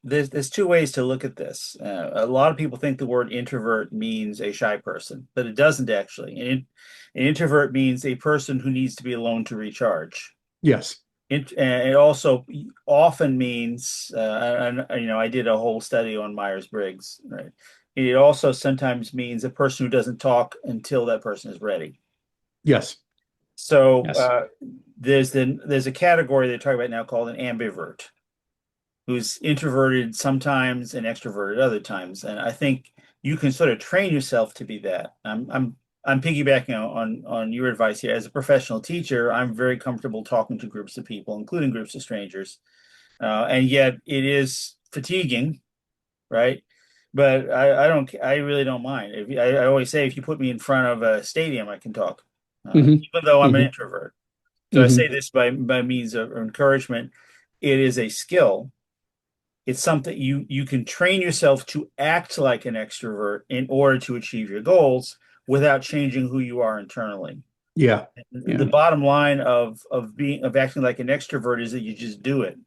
There's two ways to look at this. A lot of people think the word introvert means a shy person, but it doesn't actually. An introvert means a person who needs to be alone to recharge. Yes. And it also often means, I did a whole study on Myers-Briggs, right? It also sometimes means a person who doesn't talk until that person is ready. Yes. So Yes. there's a category they're talking about now called an ambivert, who's introverted sometimes and extroverted other times. And I think you can sort of train yourself to be that. I'm piggybacking on your advice here. As a professional teacher, I'm very comfortable talking to groups of people, including groups of strangers. And yet it is fatiguing, right? But I really don't mind. I always say if you put me in front of a stadium, I can talk, Hmm. even though I'm an Hmm. introvert. So I say Hmm. this by means of encouragement. It is a skill. It's something you can train yourself to act like an extrovert in order to achieve your goals without changing who you are internally. Yeah. The Yeah. bottom line of acting like an extrovert is that you just do it.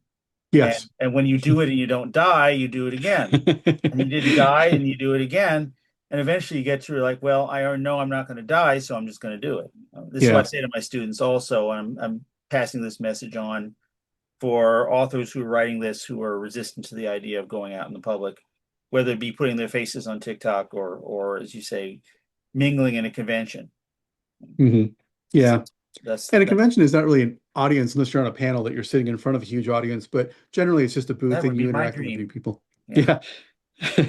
Yes. And when you do it and you don't die, you do it again. And you didn't die and you do it again. And eventually you get to like, well, I know I'm not going to die, so I'm just going to do it. This is what I Yeah. say to my students also. I'm passing this message on for authors who are writing this who are resistant to the idea of going out in the public, whether it be putting their faces on TikTok or as you say, mingling in a convention. Hmm. So Yeah. that's And a that convention is not really an audience unless you're on a panel that you're sitting in front of a huge audience, but generally it's just a booth that would and be you my interacting with a few dream. people. Yeah.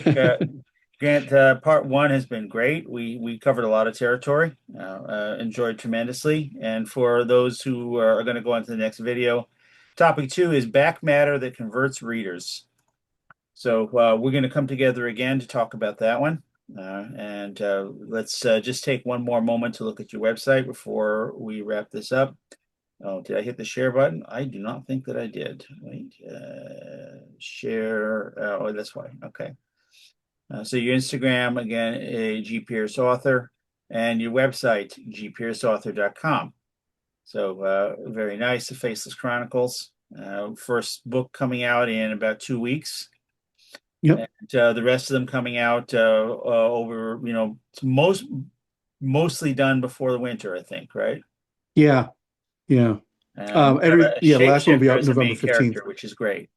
Yeah. Uh, Grant, part one has been great. We covered a lot of territory. Enjoyed tremendously. And for those who are going to go on to the next video, topic two is back matter that converts readers. So we're going to come together again to talk about that one. And let's just take one more moment to look at your website before we wrap this up. Oh, did I hit the share button? I do not think that I did. Wait, share. Oh, that's why. Okay. So your Instagram, again, G. Pierce Author, and your website, gpierceauthor.com. So very nice, The Faceless Chronicles. First book coming out in about 2 weeks. Yep. And the rest of them coming out over, it's mostly done before the winter, I think, right? Yeah. Yeah. And we have a The last one will be shapeshifter out as a November main 15th. character, which is great.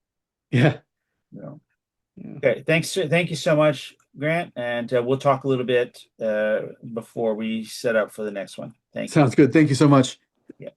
Yeah. You know. Yeah. Okay, thank you so much, Grant, and we'll talk a little bit before we set up for the next one. Thank you. Sounds good. Thank you so much. Yeah.